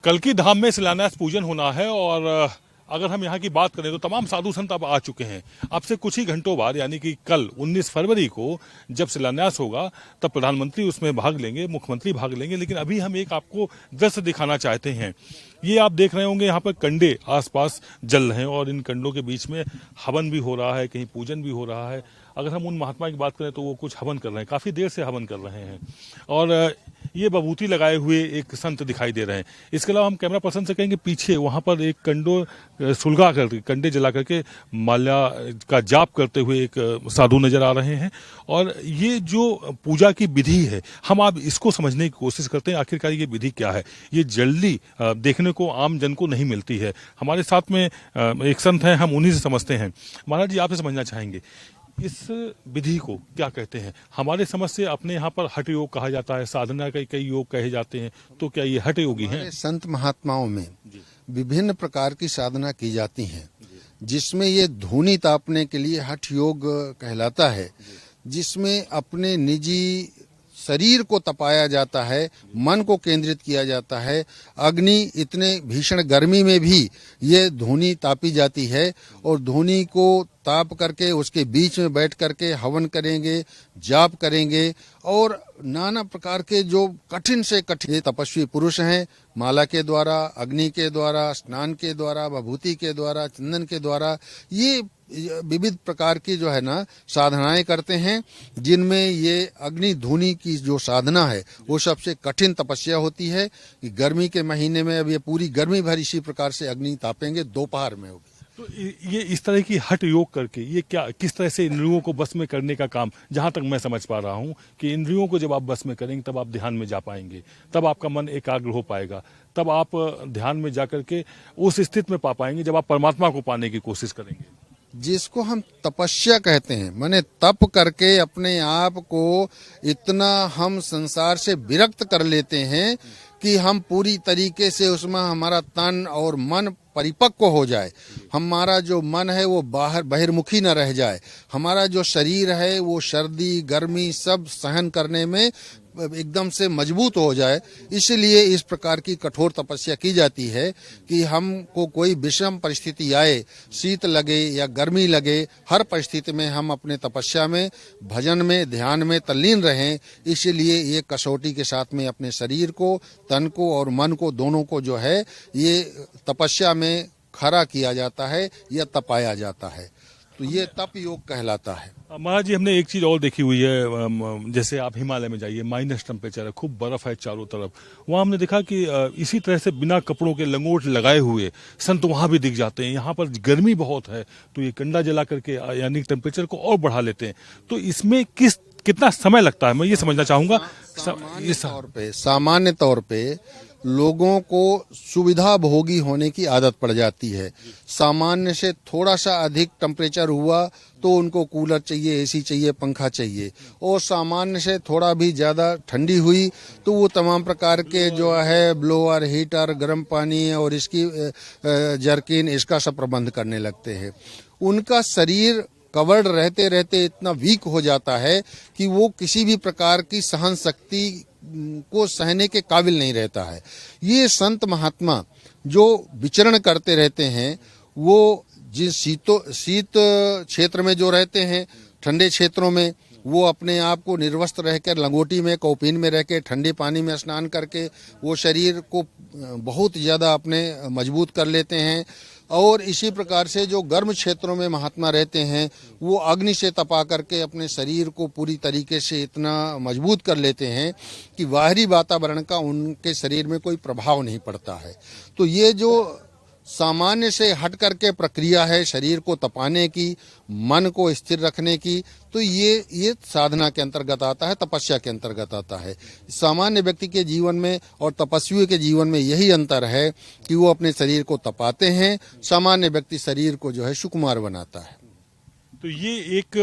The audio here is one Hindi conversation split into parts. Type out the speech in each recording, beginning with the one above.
कल्की धाम में शिलान्यास पूजन होना है और अगर हम यहाँ की बात करें तो तमाम साधु संत अब आ चुके हैं। अब से कुछ ही घंटों बाद यानी कि कल 19 फरवरी को जब शिलान्यास होगा तब प्रधानमंत्री उसमें भाग लेंगे, मुख्यमंत्री भाग लेंगे। लेकिन अभी हम एक आपको दृश्य दिखाना चाहते हैं। ये आप देख रहे होंगे यहाँ पर कंडे आसपास जल रहे हैं और इन कंडों के बीच में हवन भी हो रहा है, कहीं पूजन भी हो रहा है। अगर हम उन महात्मा की बात करें तो वो कुछ हवन कर रहे हैं, काफी देर से हवन कर रहे हैं और ये बबूती लगाए हुए एक संत दिखाई दे रहे हैं। इसके अलावा हम कैमरा पर्सन से कहेंगे पीछे वहां पर एक कंडो सुलगा करके, कंडे जला करके माल्या का जाप करते हुए एक साधु नजर आ रहे हैं। और ये जो पूजा की विधि है, हम आप इसको समझने की कोशिश करते हैं। आखिरकार ये विधि क्या है, ये जल्दी देखने को आम जन को नहीं मिलती है। हमारे साथ में एक संत हैं, हम उन्हीं से समझते हैं। महाराज जी, आपसे समझना चाहेंगे इस विधि को क्या कहते हैं। हमारे समझ से अपने यहाँ पर हठ योग कहा जाता है, साधना के कई योग कहे जाते हैं, तो क्या ये हठ योगी हैं? संत महात्माओं में विभिन्न प्रकार की साधना की जाती हैं, जिसमें ये धूनी तापने के लिए हठ योग कहलाता है, जिसमें अपने निजी शरीर को तपाया जाता है, मन को केंद्रित किया जाता है। अग्नि इतने भीषण गर्मी में भी ये धूनी तापी जाती है और धूनी को ताप करके उसके बीच में बैठ करके हवन करेंगे, जाप करेंगे और नाना प्रकार के जो कठिन से कठिन तपस्वी पुरुष हैं, माला के द्वारा, अग्नि के द्वारा, स्नान के द्वारा, विभूति के द्वारा, चंदन के द्वारा ये विविध प्रकार की जो है ना साधनाएं करते हैं, जिनमें ये अग्नि धूनी की जो साधना है वो सबसे कठिन तपस्या होती है। कि गर्मी के महीने में अब ये पूरी गर्मी भर इसी प्रकार से अग्नि तापेंगे, दोपहर में होगी। तो ये इस तरह की हठ योग करके ये क्या किस तरह से इंद्रियों को बस में करने का काम, जहां तक मैं समझ पा रहा हूं कि इंद्रियों को जब आप बस में करेंगे तब आप ध्यान में जा पाएंगे, तब आपका मन एकाग्र हो पाएगा, तब आप ध्यान में जाकर के उस स्थिति में पा पाएंगे जब आप परमात्मा को पाने की कोशिश करेंगे, जिसको हम तपस्या कहते हैं। माने तप करके अपने आप को इतना हम संसार से विरक्त कर लेते हैं कि हम पूरी तरीके से उसमें हमारा तन और मन परिपक्व हो जाए, हमारा जो मन है वो बाहर बहिर्मुखी न रह जाए, हमारा जो शरीर है वो सर्दी गर्मी सब सहन करने में एकदम से मजबूत हो जाए। इसलिए इस प्रकार की कठोर तपस्या की जाती है कि हमको कोई विषम परिस्थिति आए, शीत लगे या गर्मी लगे, हर परिस्थिति में हम अपने तपस्या में, भजन में, ध्यान में तल्लीन रहें। इसलिए ये कसौटी के साथ में अपने शरीर को, तन को और मन को दोनों को जो है ये तपस्या में खड़ा किया जाता है या तपाया जाता है। तो ये तप योग कहलाता है। महाराज जी, हमने एक चीज और देखी हुई है, जैसे आप हिमालय में जाइए, माइनस टेम्परेचर है, खूब बर्फ है चारों तरफ। वहां हमने देखा कि इसी तरह से बिना कपड़ों के लंगोट लगाए हुए संत वहां भी दिख जाते हैं। यहाँ पर गर्मी बहुत है तो ये कंडा जला करके यानी टेम्परेचर को और बढ़ा लेते हैं। तो इसमें कितना समय लगता है, मैं ये समझना चाहूंगा। सामान्य तौर पे लोगों को सुविधा भोगी होने की आदत पड़ जाती है। सामान्य से थोड़ा सा अधिक टेम्परेचर हुआ तो उनको कूलर चाहिए, एसी चाहिए, पंखा चाहिए, और सामान्य से थोड़ा भी ज़्यादा ठंडी हुई तो वो तमाम प्रकार के जो है ब्लोअर, हीटर, गर्म पानी और इसकी जर्किन, इसका सब प्रबंध करने लगते हैं। उनका शरीर कवर्ड रहते रहते इतना वीक हो जाता है कि वो किसी भी प्रकार की सहन शक्ति को सहने के काबिल नहीं रहता है। ये संत महात्मा जो विचरण करते रहते हैं, वो जिस शीत क्षेत्र में जो रहते हैं, ठंडे क्षेत्रों में वो अपने आप को निर्वस्त्र रहकर लंगोटी में, कौपीन में रहकर, ठंडे पानी में स्नान करके वो शरीर को बहुत ज़्यादा अपने मजबूत कर लेते हैं। और इसी प्रकार से जो गर्म क्षेत्रों में महात्मा रहते हैं वो अग्नि से तपा करके अपने शरीर को पूरी तरीके से इतना मजबूत कर लेते हैं कि बाहरी वातावरण का उनके शरीर में कोई प्रभाव नहीं पड़ता है। तो ये जो सामान्य से हट करके प्रक्रिया है शरीर को तपाने की, मन को स्थिर रखने की, तो ये साधना के अंतर्गत आता है, तपस्या के अंतर्गत आता है। सामान्य व्यक्ति के जीवन में और तपस्वी के जीवन में यही अंतर है कि वो अपने शरीर को तपाते हैं, सामान्य व्यक्ति शरीर को जो है सुकुमार बनाता है। तो ये एक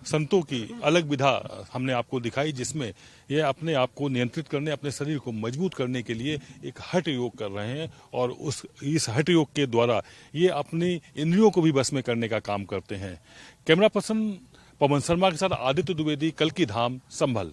संतों की अलग विधा हमने आपको दिखाई, जिसमें ये अपने आप को नियंत्रित करने, अपने शरीर को मजबूत करने के लिए एक हठ योग कर रहे हैं और इस हठ योग के द्वारा ये अपनी इंद्रियों को भी बस में करने का काम करते हैं। कैमरा पर्सन पवन शर्मा के साथ आदित्य द्विवेदी, कल्की धाम, संभल।